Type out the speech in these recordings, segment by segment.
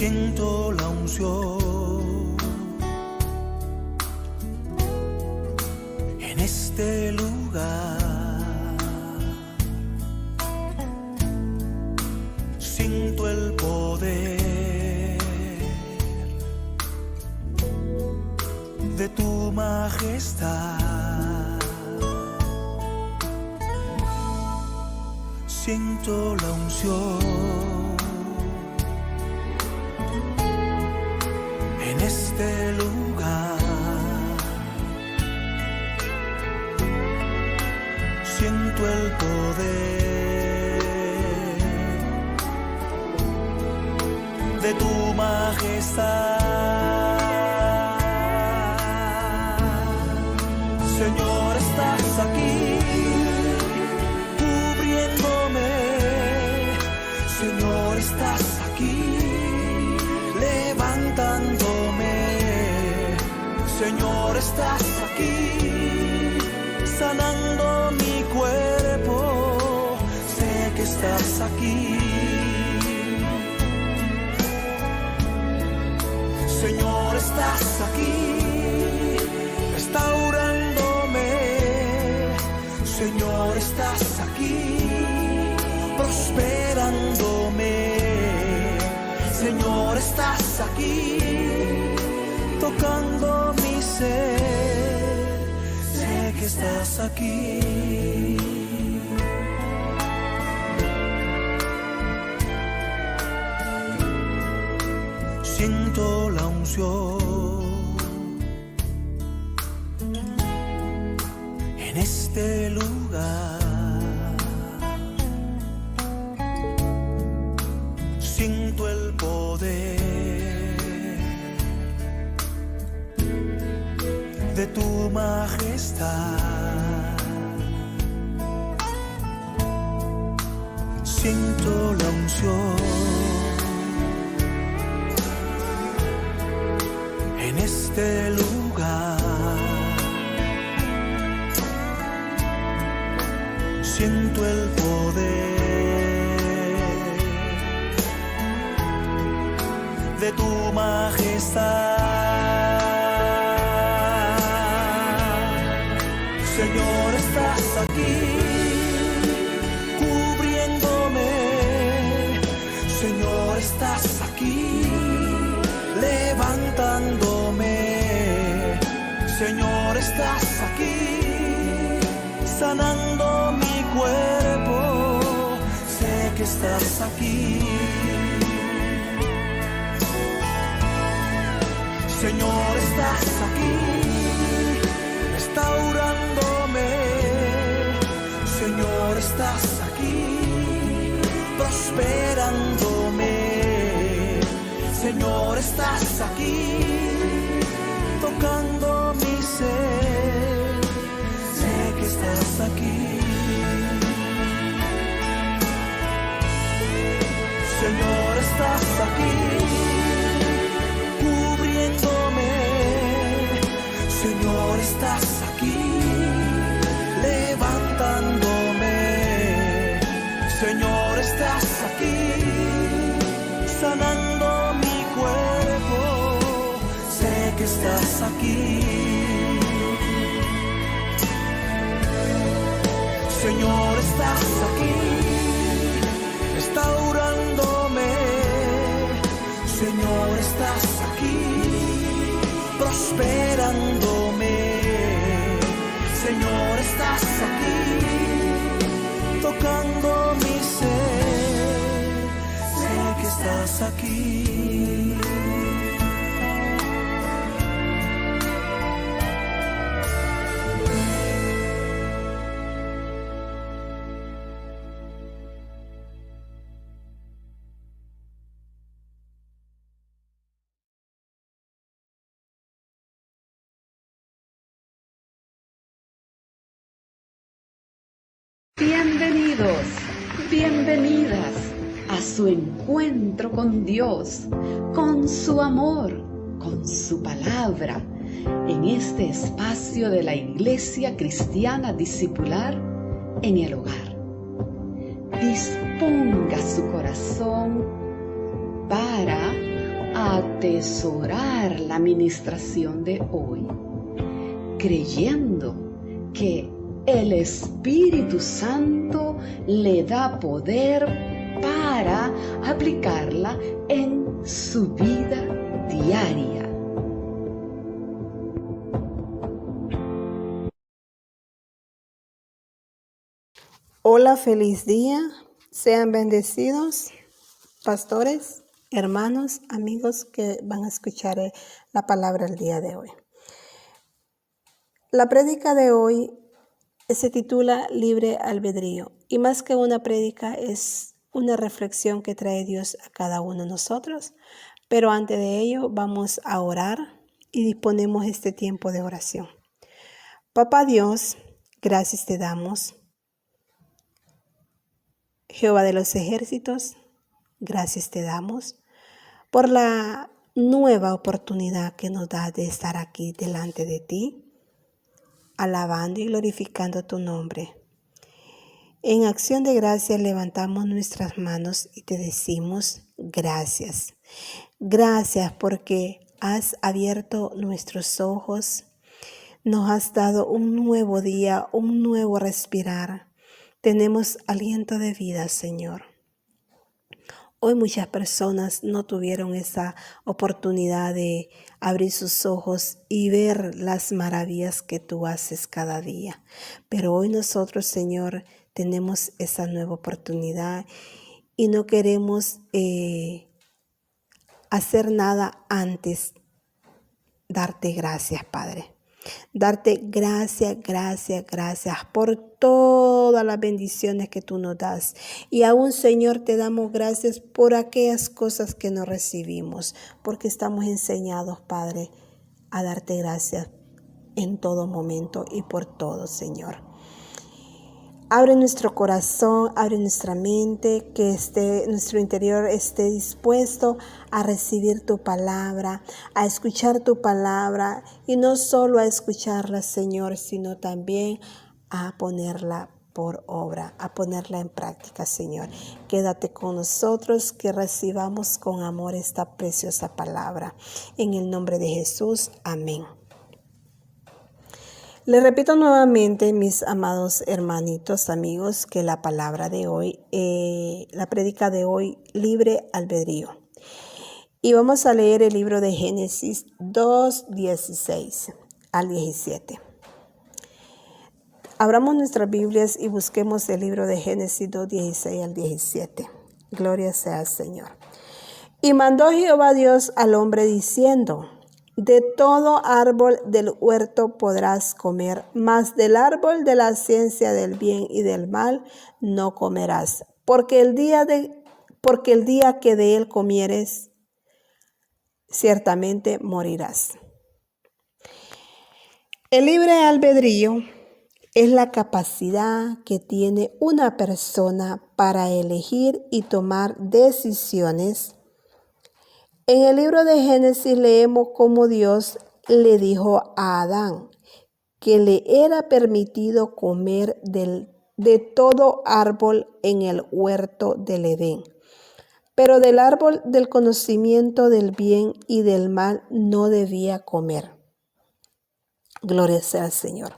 Siento la unción en este lugar. Siento el poder de tu majestad. Siento la unción en este lugar. Siento el poder de tu majestad. Señor, estás aquí cubriéndome. Señor, estás aquí levantándome. Señor, estás aquí sanando mi cuerpo. Sé que estás aquí. Señor, estás aquí restaurándome. Señor, estás aquí prosperándome. Señor, estás aquí tocando mi ser. Sé que estás aquí. Siento la unción en este lugar. Siento el poder de tu majestad. Siento la unción en este lugar. Siento el poder de tu majestad. Señor, estás aquí cubriéndome. Señor, estás aquí levantándome. Señor, estás aquí sanando mi cuerpo. Sé que estás aquí. Señor, estás aquí restaurándome. Señor, estás aquí prosperándome. Señor, estás aquí tocando mi ser. Sé que estás aquí. Señor, estás aquí cubriéndome. Señor, estás aquí levantándome. Señor, estás aquí sanando mi cuerpo. Sé que estás aquí. Señor, estás aquí restaurándome. Señor, estás aquí prosperándome. Señor, estás aquí tocando mi ser. Sé que estás aquí. Bienvenidos, bienvenidas a su encuentro con Dios, con su amor, con su palabra, en este espacio de la Iglesia Cristiana Discipular en el hogar. Disponga su corazón para a atesorar la ministración de hoy, creyendo que el Espíritu Santo le da poder para aplicarla en su vida diaria. Hola, feliz día. Sean bendecidos, pastores, hermanos, amigos que van a escuchar la palabra el día de hoy. La prédica de hoy se titula Libre Albedrío, y más que una prédica es una reflexión que trae Dios a cada uno de nosotros. Pero antes de ello vamos a orar y disponemos este tiempo de oración. Papá Dios, gracias te damos. Jehová de los ejércitos, gracias te damos por la nueva oportunidad que nos da de estar aquí delante de ti, alabando y glorificando tu nombre. En acción de gracias levantamos nuestras manos y te decimos gracias. Gracias porque has abierto nuestros ojos, nos has dado un nuevo día, un nuevo respirar. Tenemos aliento de vida, Señor. Hoy muchas personas no tuvieron esa oportunidad de abrir sus ojos y ver las maravillas que tú haces cada día. Pero hoy nosotros, Señor, tenemos esa nueva oportunidad y no queremos hacer nada antes darte gracias, Padre. Darte gracias por todas las bendiciones que tú nos das. Y aún, Señor, te damos gracias por aquellas cosas que no recibimos, porque estamos enseñados, Padre, a darte gracias en todo momento y por todo, Señor. Abre nuestro corazón, abre nuestra mente, que nuestro interior esté dispuesto a recibir tu palabra, a escuchar tu palabra y no solo a escucharla, Señor, sino también a ponerla por obra, a ponerla en práctica, Señor. Quédate con nosotros, que recibamos con amor esta preciosa palabra. En el nombre de Jesús, amén. Les repito nuevamente, mis amados hermanitos, amigos, que la palabra de hoy, la prédica de hoy, libre albedrío. Y vamos a leer el libro de Génesis 2:16 al 17. Abramos nuestras Biblias y busquemos el libro de Génesis 2:16 al 17. Gloria sea al Señor. Y mandó Jehová Dios al hombre diciendo: de todo árbol del huerto podrás comer, mas del árbol de la ciencia del bien y del mal no comerás, porque el día que de él comieres, ciertamente morirás. El libre albedrío es la capacidad que tiene una persona para elegir y tomar decisiones. En el libro de Génesis leemos cómo Dios le dijo a Adán que le era permitido comer de todo árbol en el huerto del Edén, pero del árbol del conocimiento del bien y del mal no debía comer. Gloria sea al Señor.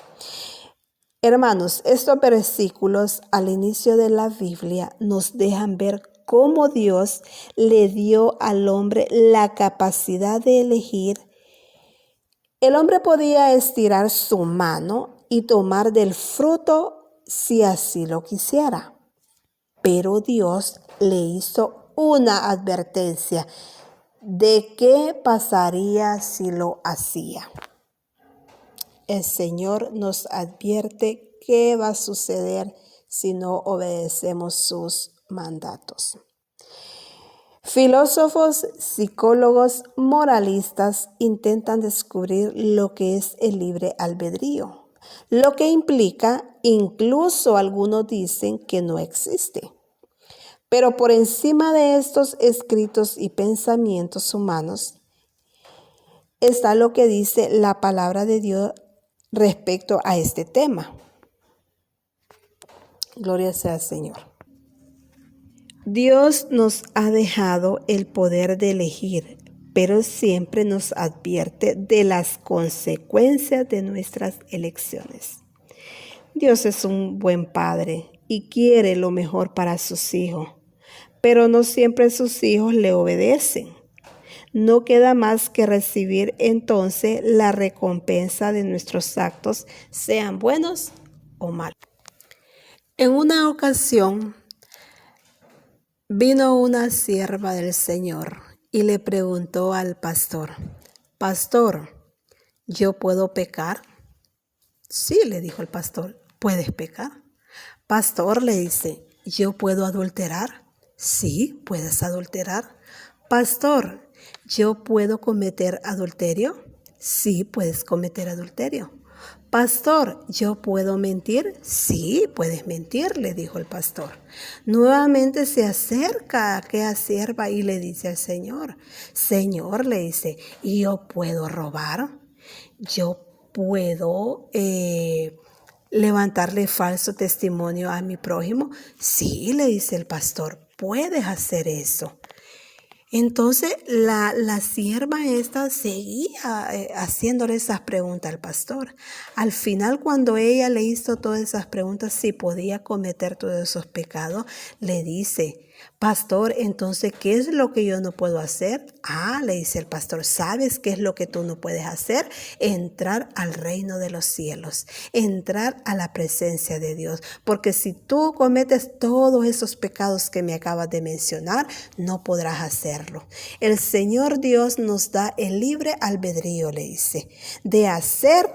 Hermanos, estos versículos al inicio de la Biblia nos dejan ver cómo Dios le dio al hombre la capacidad de elegir. El hombre podía estirar su mano y tomar del fruto si así lo quisiera. Pero Dios le hizo una advertencia de qué pasaría si lo hacía. El Señor nos advierte qué va a suceder si no obedecemos sus mandatos. Filósofos, psicólogos, moralistas intentan descubrir lo que es el libre albedrío, lo que implica, incluso algunos dicen que no existe. Pero por encima de estos escritos y pensamientos humanos está lo que dice la palabra de Dios respecto a este tema. Gloria sea al Señor. Dios nos ha dejado el poder de elegir, pero siempre nos advierte de las consecuencias de nuestras elecciones. Dios es un buen padre y quiere lo mejor para sus hijos, pero no siempre sus hijos le obedecen. No queda más que recibir entonces la recompensa de nuestros actos, sean buenos o malos. En una ocasión vino una sierva del Señor y le preguntó al pastor: Pastor, ¿yo puedo pecar? Sí, le dijo el pastor, ¿puedes pecar? Pastor, le dice, ¿yo puedo adulterar? Sí, puedes adulterar. Pastor, ¿yo puedo cometer adulterio? Sí, puedes cometer adulterio. Pastor, ¿yo puedo mentir? Sí, puedes mentir, le dijo el pastor. Nuevamente se acerca a aquella sierva y le dice al Señor: Señor, le dice, ¿y yo puedo robar? ¿Yo puedo levantarle falso testimonio a mi prójimo? Sí, le dice el pastor, puedes hacer eso. Entonces la sierva esta seguía haciéndole esas preguntas al pastor. Al final, cuando ella le hizo todas esas preguntas, si podía cometer todos esos pecados, le dice: Pastor, entonces, ¿qué es lo que yo no puedo hacer? Le dice el pastor, ¿sabes qué es lo que tú no puedes hacer? Entrar al reino de los cielos, entrar a la presencia de Dios. Porque si tú cometes todos esos pecados que me acabas de mencionar, no podrás hacerlo. El Señor Dios nos da el libre albedrío, le dice, de hacer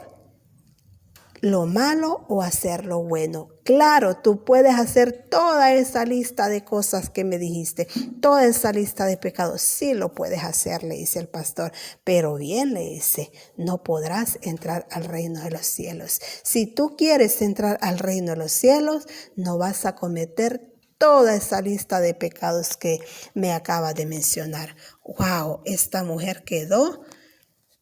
lo malo o hacer lo bueno. Claro, tú puedes hacer toda esa lista de cosas que me dijiste, toda esa lista de pecados, sí lo puedes hacer, le dice el pastor, pero bien, le dice, no podrás entrar al reino de los cielos. Si tú quieres entrar al reino de los cielos, no vas a cometer toda esa lista de pecados que me acaba de mencionar. Wow, esta mujer quedó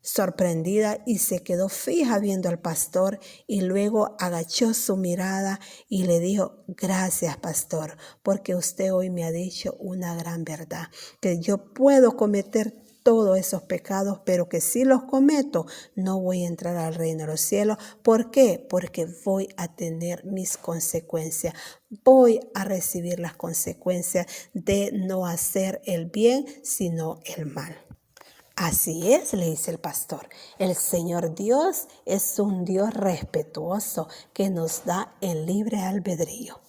sorprendida y se quedó fija viendo al pastor, y luego agachó su mirada y le dijo: gracias, pastor, porque usted hoy me ha dicho una gran verdad, que yo puedo cometer todos esos pecados, pero que si los cometo no voy a entrar al reino de los cielos. ¿Por qué? Porque voy a tener mis consecuencias, voy a recibir las consecuencias de no hacer el bien sino el mal. Así es, le dice el pastor. El Señor Dios es un Dios respetuoso que nos da el libre albedrío.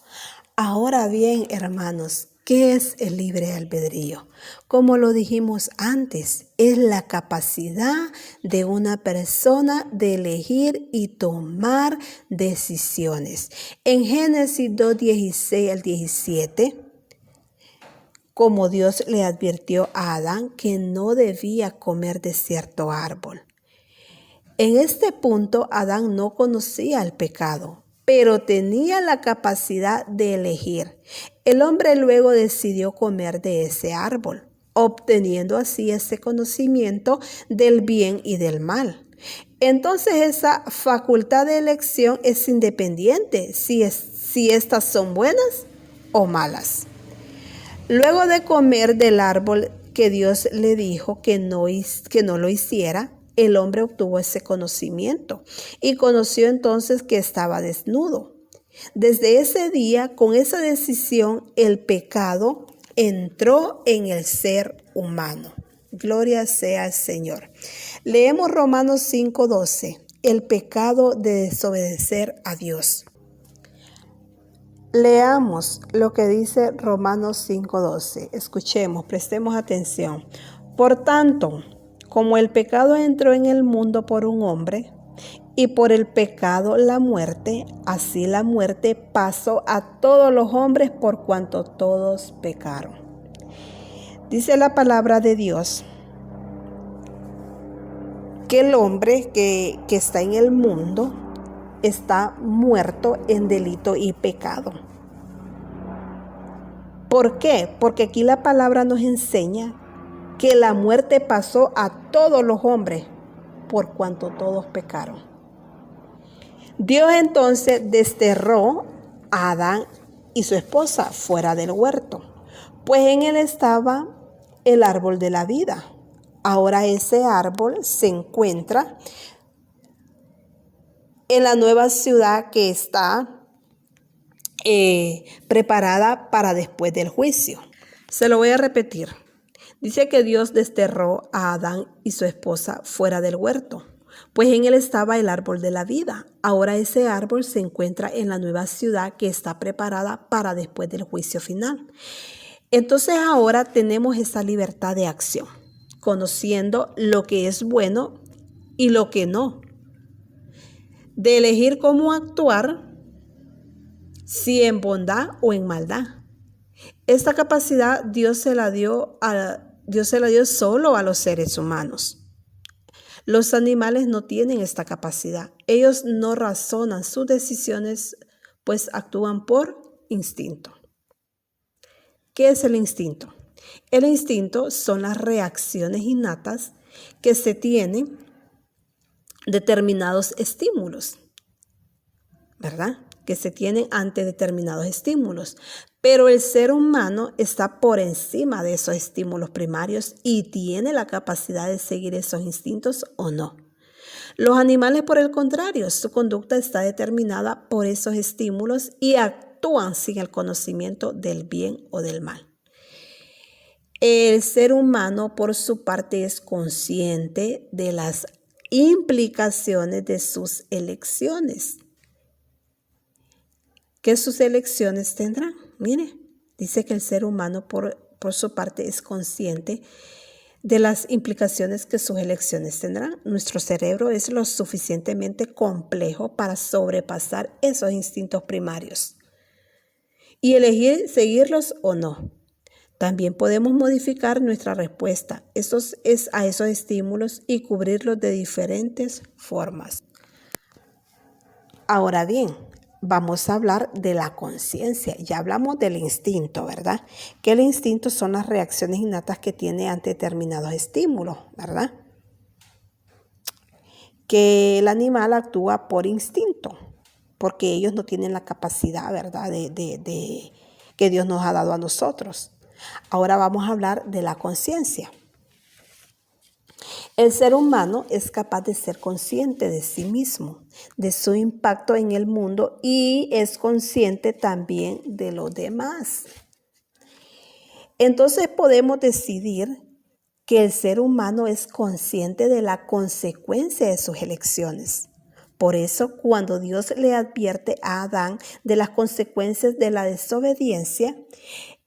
Ahora bien, hermanos, ¿qué es el libre albedrío? Como lo dijimos antes, es la capacidad de una persona de elegir y tomar decisiones. En Génesis 2:16 al 17, como Dios le advirtió a Adán que no debía comer de cierto árbol. En este punto, Adán no conocía el pecado, pero tenía la capacidad de elegir. El hombre luego decidió comer de ese árbol, obteniendo así ese conocimiento del bien y del mal. Entonces esa facultad de elección es independiente si estas son buenas o malas. Luego de comer del árbol que Dios le dijo que no lo hiciera, el hombre obtuvo ese conocimiento y conoció entonces que estaba desnudo. Desde ese día, con esa decisión, el pecado entró en el ser humano. Gloria sea al Señor. Leemos Romanos 5:12, el pecado de desobedecer a Dios. Leamos lo que dice Romanos 5:12. Escuchemos, prestemos atención. Por tanto, como el pecado entró en el mundo por un hombre, y por el pecado la muerte, así la muerte pasó a todos los hombres por cuanto todos pecaron. Dice la palabra de Dios que el hombre que está en el mundo está muerto en delito y pecado. ¿Por qué? Porque aquí la palabra nos enseña que la muerte pasó a todos los hombres por cuanto todos pecaron. Dios entonces desterró a Adán y su esposa fuera del huerto, pues en él estaba el árbol de la vida, Ahora ese árbol se encuentra en la nueva ciudad que está preparada para después del juicio. Se lo voy a repetir. Dice que Dios desterró a Adán y su esposa fuera del huerto, pues en él estaba el árbol de la vida. Ahora ese árbol se encuentra en la nueva ciudad que está preparada para después del juicio final. Entonces ahora tenemos esa libertad de acción, conociendo lo que es bueno y lo que no, de elegir cómo actuar, si en bondad o en maldad. Esta capacidad Dios se la dio solo a los seres humanos. Los animales no tienen esta capacidad. Ellos no razonan sus decisiones, pues actúan por instinto. ¿Qué es el instinto? El instinto son las reacciones innatas que se tienen determinados estímulos, ¿verdad? Que se tienen ante determinados estímulos. Pero el ser humano está por encima de esos estímulos primarios y tiene la capacidad de seguir esos instintos o no. Los animales, por el contrario, su conducta está determinada por esos estímulos y actúan sin el conocimiento del bien o del mal. El ser humano, por su parte, es consciente de las implicaciones de sus elecciones. ¿Qué sus elecciones tendrán? Mire, dice que el ser humano por su parte es consciente de las implicaciones que sus elecciones tendrán. Nuestro cerebro es lo suficientemente complejo para sobrepasar esos instintos primarios y elegir seguirlos o no. También podemos modificar nuestra respuesta a esos estímulos y cubrirlos de diferentes formas. Ahora bien, vamos a hablar de la conciencia. Ya hablamos del instinto, ¿verdad? Que el instinto son las reacciones innatas que tiene ante determinados estímulos, ¿verdad? Que el animal actúa por instinto, porque ellos no tienen la capacidad, ¿verdad? de que Dios nos ha dado a nosotros. Ahora vamos a hablar de la conciencia. El ser humano es capaz de ser consciente de sí mismo, de su impacto en el mundo y es consciente también de los demás. Entonces podemos decidir que el ser humano es consciente de la consecuencia de sus elecciones. Por eso, cuando Dios le advierte a Adán de las consecuencias de la desobediencia,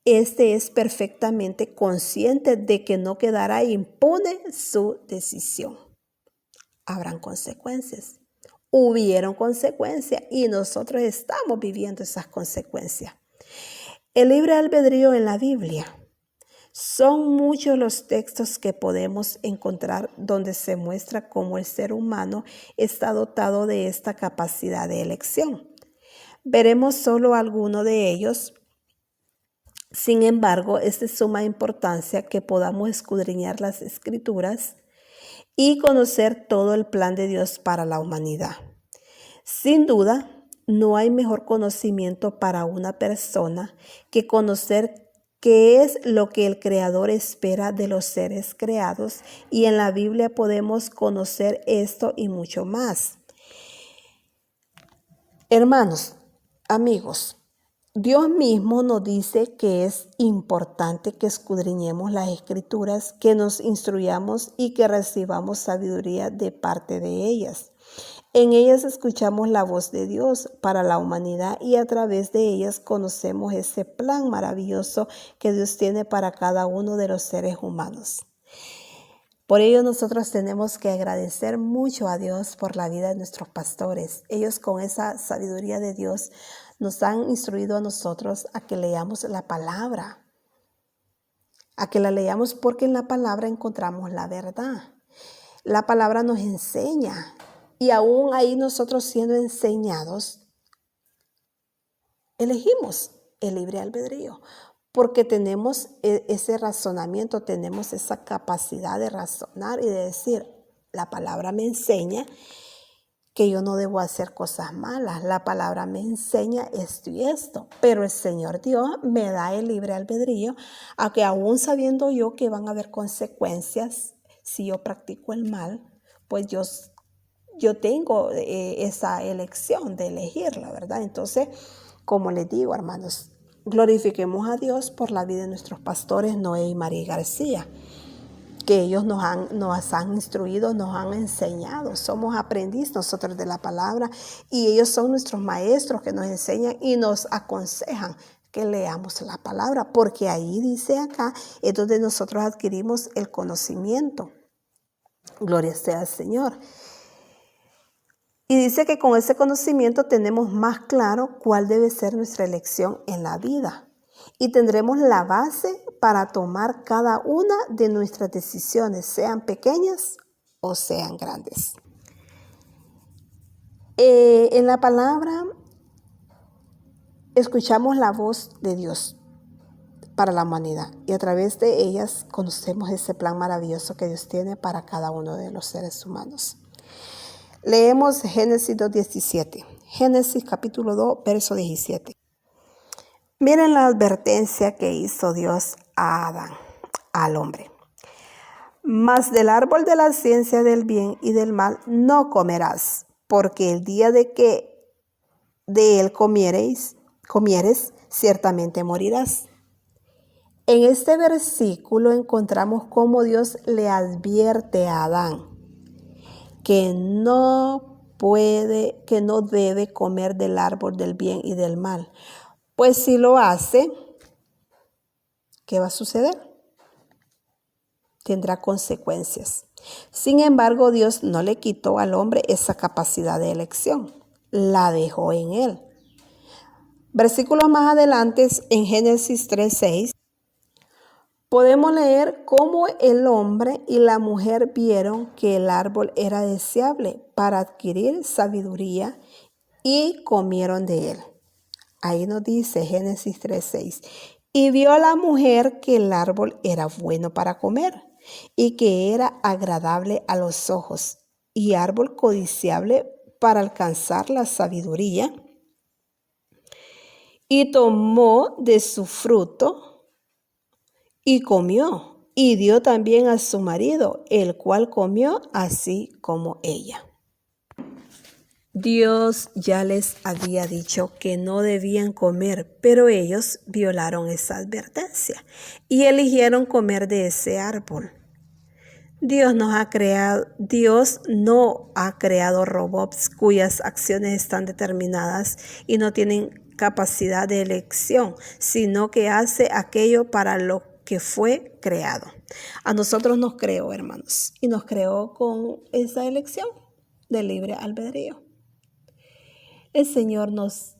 este es perfectamente consciente de que no quedará impune su decisión. Habrán consecuencias. Hubieron consecuencias y nosotros estamos viviendo esas consecuencias. El libre albedrío en la Biblia. Son muchos los textos que podemos encontrar donde se muestra cómo el ser humano está dotado de esta capacidad de elección. Veremos solo algunos de ellos. Sin embargo, es de suma importancia que podamos escudriñar las Escrituras y conocer todo el plan de Dios para la humanidad. Sin duda, no hay mejor conocimiento para una persona que conocer qué es lo que el Creador espera de los seres creados, y en la Biblia podemos conocer esto y mucho más. Hermanos, amigos, Dios mismo nos dice que es importante que escudriñemos las Escrituras, que nos instruyamos y que recibamos sabiduría de parte de ellas. En ellas escuchamos la voz de Dios para la humanidad y a través de ellas conocemos ese plan maravilloso que Dios tiene para cada uno de los seres humanos. Por ello nosotros tenemos que agradecer mucho a Dios por la vida de nuestros pastores. Ellos con esa sabiduría de Dios nos han instruido a nosotros a que leamos la palabra, a que la leamos porque en la palabra encontramos la verdad. La palabra nos enseña y aún ahí nosotros siendo enseñados, elegimos el libre albedrío porque tenemos ese razonamiento, tenemos esa capacidad de razonar y de decir, la palabra me enseña que yo no debo hacer cosas malas. La palabra me enseña esto y esto, pero el Señor Dios me da el libre albedrío a que aún sabiendo yo que van a haber consecuencias si yo practico el mal, pues yo tengo esa elección de elegirla, ¿verdad? Entonces, como les digo, hermanos, glorifiquemos a Dios por la vida de nuestros pastores Noé y María García, que ellos nos han instruido, nos han enseñado. Somos aprendiz nosotros de la palabra y ellos son nuestros maestros que nos enseñan y nos aconsejan que leamos la palabra, porque ahí dice acá, es donde nosotros adquirimos el conocimiento. Gloria sea al Señor. Y dice que con ese conocimiento tenemos más claro cuál debe ser nuestra elección en la vida. Y tendremos la base para tomar cada una de nuestras decisiones, sean pequeñas o sean grandes. En la palabra escuchamos la voz de Dios para la humanidad y a través de ellas conocemos ese plan maravilloso que Dios tiene para cada uno de los seres humanos. Leemos Génesis 2:17. Génesis capítulo 2, verso 17. Miren la advertencia que hizo Dios a Adán, al hombre. Mas del árbol de la ciencia del bien y del mal no comerás, porque el día de que de él comieres, ciertamente morirás. En este versículo encontramos cómo Dios le advierte a Adán que no debe comer del árbol del bien y del mal. Pues si lo hace, ¿qué va a suceder? Tendrá consecuencias. Sin embargo, Dios no le quitó al hombre esa capacidad de elección. La dejó en él. Versículos más adelante, en Génesis 3:6, podemos leer cómo el hombre y la mujer vieron que el árbol era deseable para adquirir sabiduría y comieron de él. Ahí nos dice Génesis 3:6. Y vio la mujer que el árbol era bueno para comer y que era agradable a los ojos y árbol codiciable para alcanzar la sabiduría. Y tomó de su fruto y comió, y dio también a su marido, el cual comió así como ella. Dios ya les había dicho que no debían comer, pero ellos violaron esa advertencia y eligieron comer de ese árbol. Dios no ha creado robots cuyas acciones están determinadas y no tienen capacidad de elección, sino que hace aquello para lo que fue creado. A nosotros nos creó, hermanos, y nos creó con esa elección de libre albedrío. El Señor nos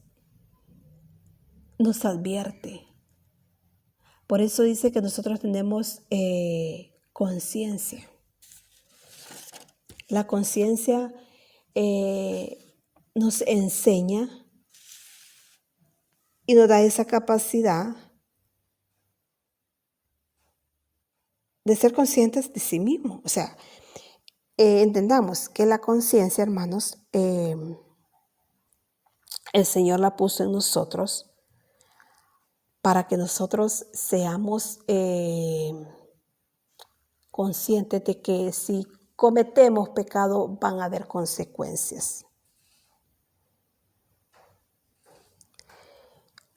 advierte. Por eso dice que nosotros tenemos conciencia. La conciencia nos enseña y nos da esa capacidad de ser conscientes de sí mismo. O sea, entendamos que la conciencia, hermanos, el Señor la puso en nosotros para que nosotros seamos conscientes de que si cometemos pecado van a haber consecuencias.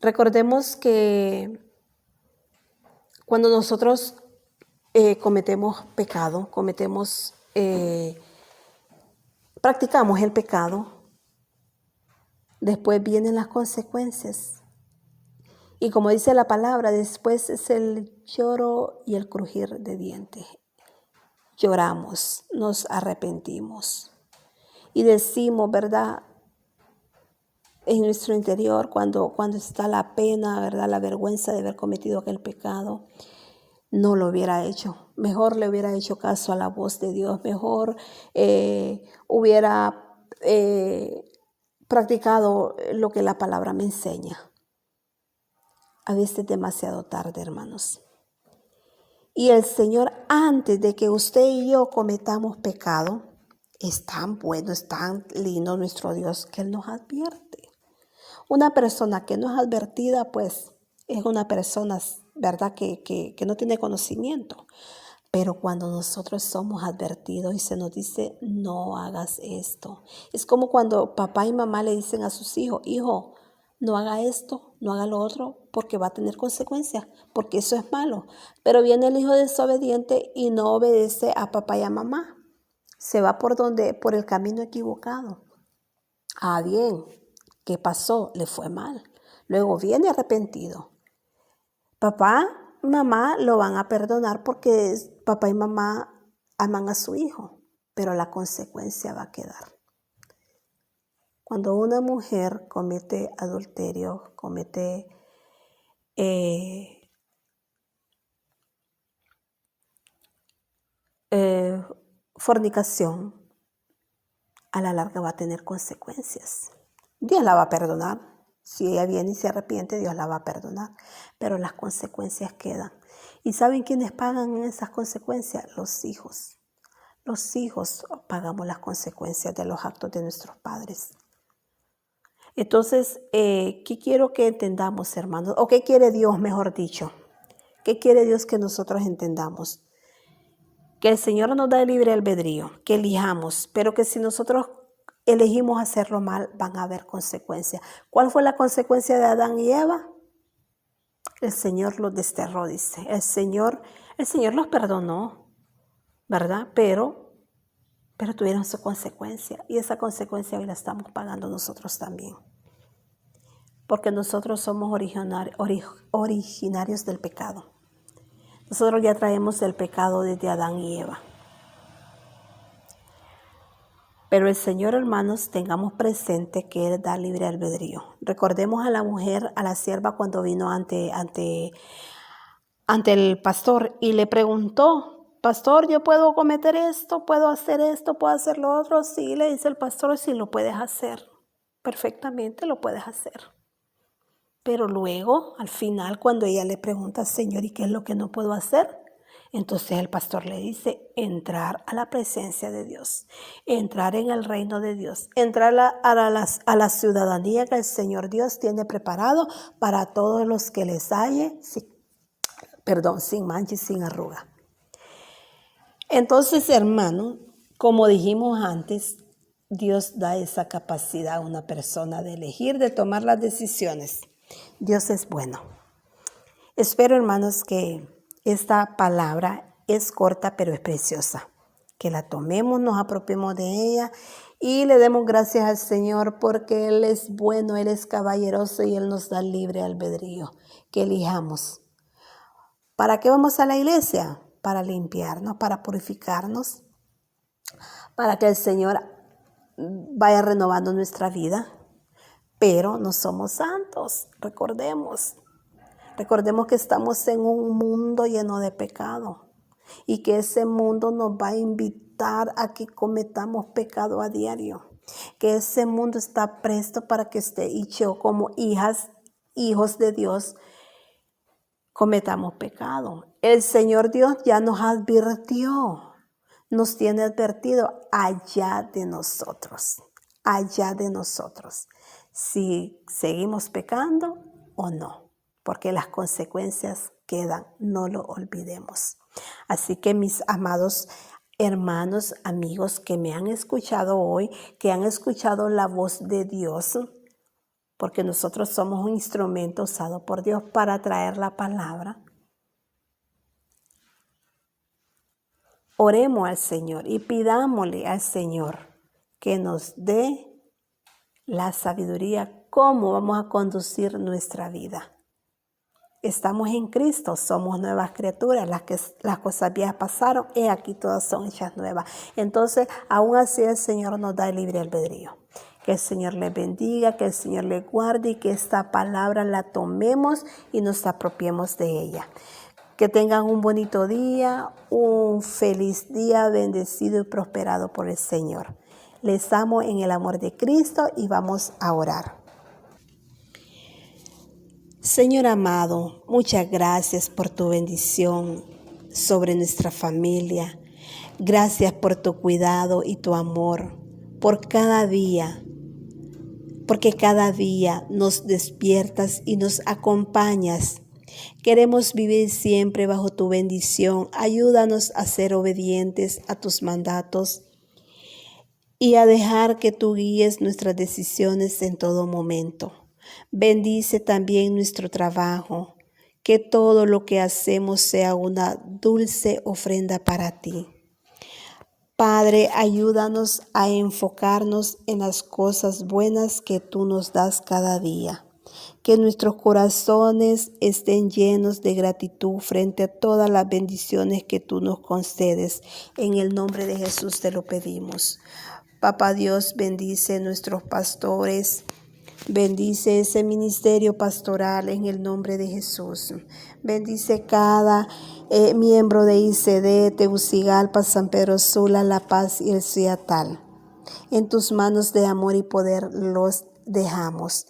Recordemos que cuando nosotros cometemos pecado, practicamos el pecado, después vienen las consecuencias. Y como dice la palabra, después es el lloro y el crujir de dientes. Lloramos, nos arrepentimos y decimos, ¿verdad? En nuestro interior, cuando está la pena, ¿verdad? La vergüenza de haber cometido aquel pecado, no lo hubiera hecho. Mejor le hubiera hecho caso a la voz de Dios. Mejor hubiera practicado lo que la palabra me enseña. A veces es demasiado tarde, hermanos. Y el Señor, antes de que usted y yo cometamos pecado, es tan bueno, es tan lindo nuestro Dios que Él nos advierte. Una persona que no es advertida, pues, es una persona, ¿verdad?, que no tiene conocimiento. Pero cuando nosotros somos advertidos y se nos dice, no hagas esto. Es como cuando papá y mamá le dicen a sus hijos, hijo, no haga esto, no haga lo otro, porque va a tener consecuencias, porque eso es malo. Pero viene el hijo desobediente y no obedece a papá y a mamá. Se va por el camino equivocado. Ah, bien, ¿qué pasó? Le fue mal. Luego viene arrepentido. Papá, mamá lo van a perdonar porque papá y mamá aman a su hijo, pero la consecuencia va a quedar. Cuando una mujer comete adulterio, comete fornicación, a la larga va a tener consecuencias. Dios la va a perdonar. Si ella viene y se arrepiente, Dios la va a perdonar. Pero las consecuencias quedan. ¿Y saben quiénes pagan esas consecuencias? Los hijos. Los hijos pagamos las consecuencias de los actos de nuestros padres. Entonces, ¿qué quiero que entendamos, hermanos? ¿O qué quiere Dios, mejor dicho? ¿Qué quiere Dios que nosotros entendamos? Que el Señor nos da el libre albedrío, que elijamos, pero que si nosotros elegimos hacerlo mal, van a haber consecuencias. ¿Cuál fue la consecuencia de Adán y Eva? El Señor los desterró, dice. El Señor los perdonó, ¿verdad? Pero tuvieron su consecuencia. Y esa consecuencia hoy la estamos pagando nosotros también. Porque nosotros somos originarios del pecado. Nosotros ya traemos el pecado desde Adán y Eva. Pero el Señor, hermanos, tengamos presente que Él da libre albedrío. Recordemos a la mujer, a la sierva, cuando vino ante el pastor y le preguntó, pastor, ¿yo puedo cometer esto? ¿Puedo hacer esto? ¿Puedo hacer lo otro? Sí, le dice el pastor, sí, lo puedes hacer. Perfectamente lo puedes hacer. Pero luego, al final, cuando ella le pregunta, Señor, ¿y qué es lo que no puedo hacer? Entonces el pastor le dice, entrar a la presencia de Dios, entrar en el reino de Dios, entrar a la ciudadanía que el Señor Dios tiene preparado para todos los que les halle, sin mancha y sin arruga. Entonces, hermano, como dijimos antes, Dios da esa capacidad a una persona de elegir, de tomar las decisiones. Dios es bueno. Espero, hermanos, que esta palabra es corta, pero es preciosa. Que la tomemos, nos apropiemos de ella y le demos gracias al Señor porque Él es bueno, Él es caballeroso y Él nos da libre albedrío. Que elijamos. ¿Para qué vamos a la iglesia? Para limpiarnos, para purificarnos, para que el Señor vaya renovando nuestra vida. Pero no somos santos, recordemos que estamos en un mundo lleno de pecado y que ese mundo nos va a invitar a que cometamos pecado a diario, que ese mundo está presto para que usted y yo como hijos de Dios cometamos pecado. El Señor Dios ya nos advirtió, nos tiene advertido allá de nosotros, si seguimos pecando o no, porque las consecuencias quedan, no lo olvidemos. Así que mis amados hermanos, amigos que me han escuchado hoy, que han escuchado la voz de Dios, porque nosotros somos un instrumento usado por Dios para traer la palabra. Oremos al Señor y pidámosle al Señor que nos dé la sabiduría, cómo vamos a conducir nuestra vida. Estamos en Cristo, somos nuevas criaturas, las cosas viejas pasaron y aquí todas son hechas nuevas. Entonces, aún así el Señor nos da el libre albedrío. Que el Señor les bendiga, que el Señor les guarde y que esta palabra la tomemos y nos apropiemos de ella. Que tengan un bonito día, un feliz día, bendecido y prosperado por el Señor. Les amo en el amor de Cristo y vamos a orar. Señor amado, muchas gracias por tu bendición sobre nuestra familia. Gracias por tu cuidado y tu amor por cada día, porque cada día nos despiertas y nos acompañas Queremos vivir siempre bajo tu bendición. Ayúdanos a ser obedientes a tus mandatos y a dejar que tú guíes nuestras decisiones en todo momento. Bendice también nuestro trabajo, que todo lo que hacemos sea una dulce ofrenda para ti. Padre, ayúdanos a enfocarnos en las cosas buenas que tú nos das cada día. Que nuestros corazones estén llenos de gratitud frente a todas las bendiciones que tú nos concedes. En el nombre de Jesús te lo pedimos. Papá Dios, bendice nuestros pastores. Bendice ese ministerio pastoral en el nombre de Jesús. Bendice cada miembro de ICD, Tegucigalpa, San Pedro Sula, La Paz y el Ciatal. En tus manos de amor y poder los dejamos.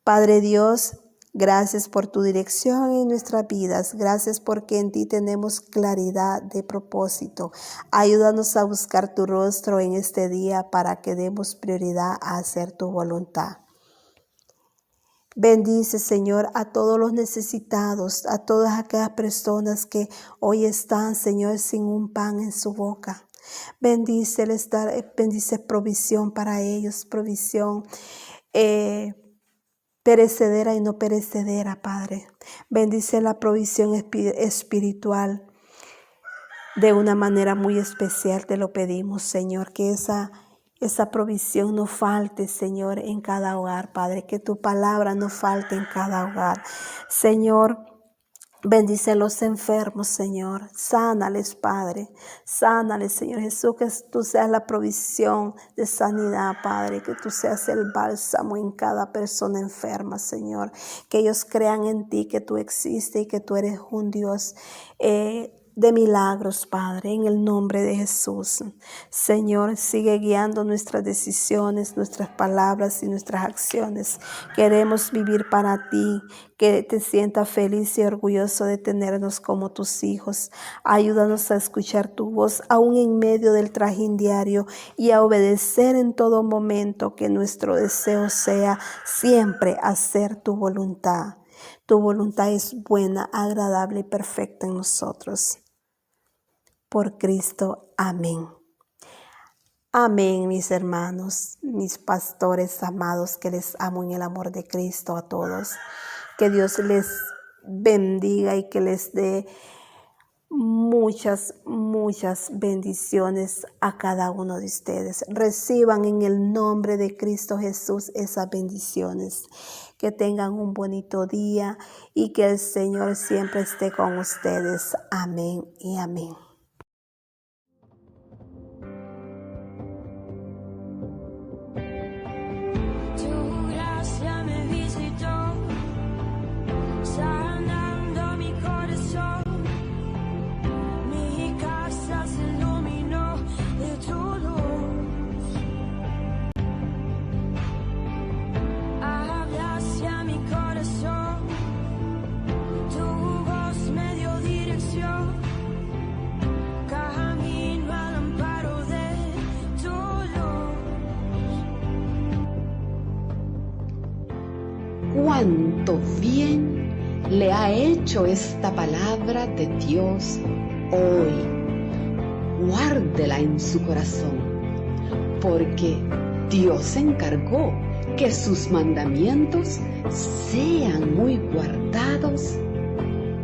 Padre Dios, gracias por tu dirección en nuestras vidas. Gracias porque en ti tenemos claridad de propósito. Ayúdanos a buscar tu rostro en este día para que demos prioridad a hacer tu voluntad. Bendice, Señor, a todos los necesitados, a todas aquellas personas que hoy están, Señor, sin un pan en su boca. Bendice provisión para ellos, provisión perecedera y no perecedera, Padre. Bendice la provisión espiritual de una manera muy especial. Te lo pedimos, Señor, que esa provisión no falte, Señor, en cada hogar, Padre. Que tu palabra no falte en cada hogar. Señor, bendice a los enfermos, Señor. Sánales, Padre. Sánales, Señor Jesús. Que tú seas la provisión de sanidad, Padre. Que tú seas el bálsamo en cada persona enferma, Señor. Que ellos crean en ti, que tú existes y que tú eres un Dios de milagros, Padre, en el nombre de Jesús. Señor, sigue guiando nuestras decisiones, nuestras palabras y nuestras acciones. Queremos vivir para ti, que te sientas feliz y orgulloso de tenernos como tus hijos. Ayúdanos a escuchar tu voz aún en medio del trajín diario y a obedecer en todo momento. Que nuestro deseo sea siempre hacer tu voluntad. Tu voluntad es buena, agradable y perfecta en nosotros. Por Cristo, amén. Amén, mis hermanos, mis pastores amados, que les amo en el amor de Cristo a todos. Que Dios les bendiga y que les dé muchas bendiciones a cada uno de ustedes. Reciban en el nombre de Cristo Jesús esas bendiciones. Que tengan un bonito día y que el Señor siempre esté con ustedes. Amén y amén. Cuánto bien le ha hecho esta palabra de Dios hoy. Guárdela en su corazón, porque Dios se encargó que sus mandamientos sean muy guardados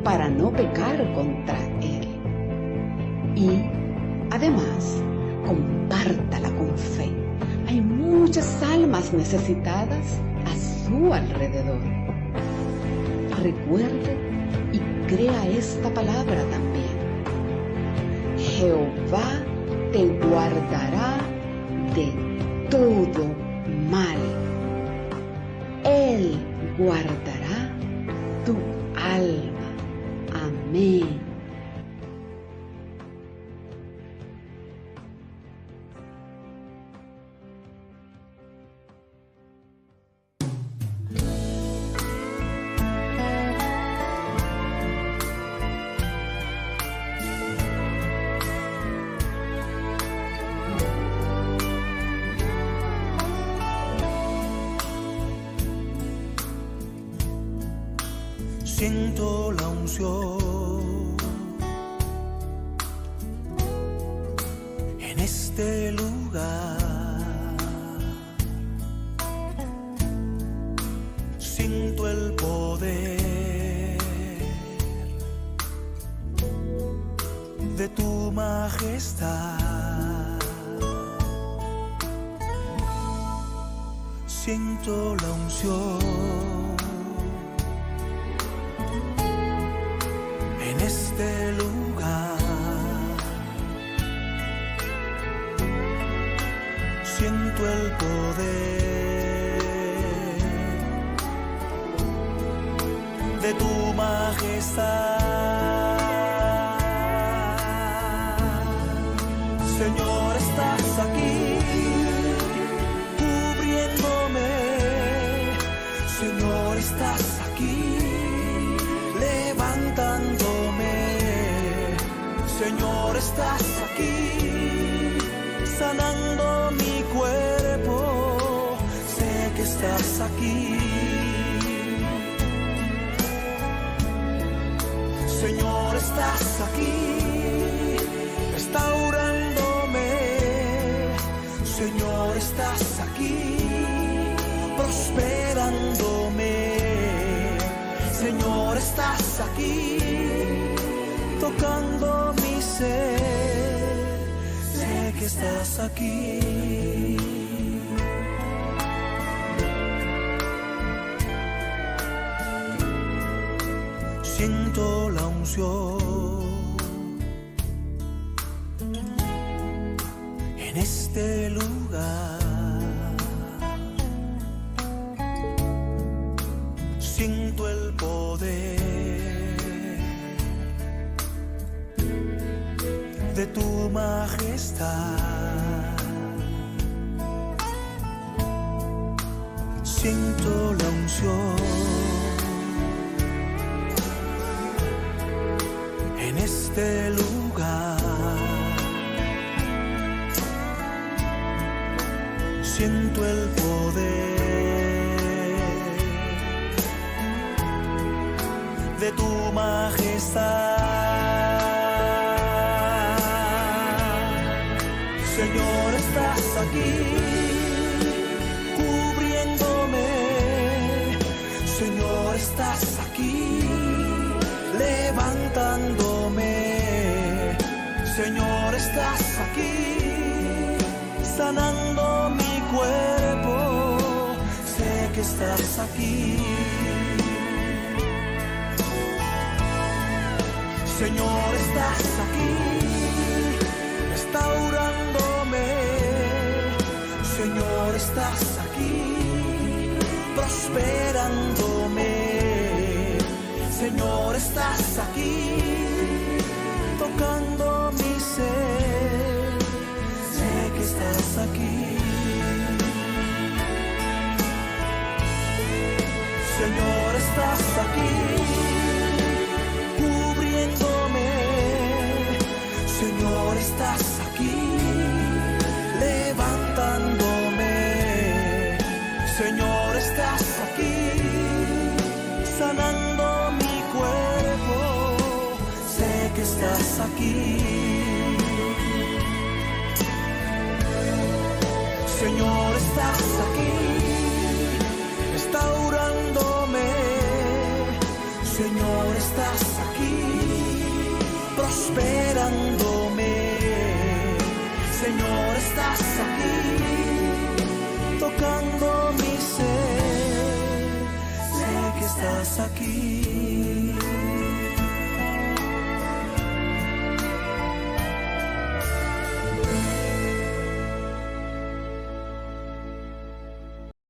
para no pecar contra Él. Y además, compártala con fe. Hay muchas almas necesitadas a su alrededor. Recuerde y crea esta palabra también. Jehová te guardará de todo mal. Él guardará tu alma. Amén. Siento la unción en este lugar. Siento el poder de tu majestad. Siento la unción en este lugar. Siento el poder de tu majestad. Señor, estás aquí cubriéndome. Señor, estás aquí levantándome. Señor, estás aquí sanando mi cuerpo. Sé que estás aquí. Señor, estás aquí restaurándome. Señor, estás aquí prosperándome. Señor, estás aquí tocando mi ser. Sé que estás aquí. Siento la unción en este lugar. Siento el poder de tu majestad. Siento la unción en este lugar. Siento el poder de tu majestad. Señor, estás aquí cubriéndome. Señor, estás aquí levantándome. Señor, estás aquí sanando mi cuerpo. Sé que estás aquí. Señor, estás aquí restaurándome. Señor, estás aquí prosperándome. Señor, estás aquí tocando mi ser. Sé que estás aquí. Señor, estás aquí cubriéndome. Señor, estás aquí levantándome. Señor, estás aquí sanando mi cuerpo. Sé que estás aquí. Señor, estás aquí restaurándome. Señor, estás aquí prosperándome. Señor, estás aquí tocando mi ser. Sé que estás aquí.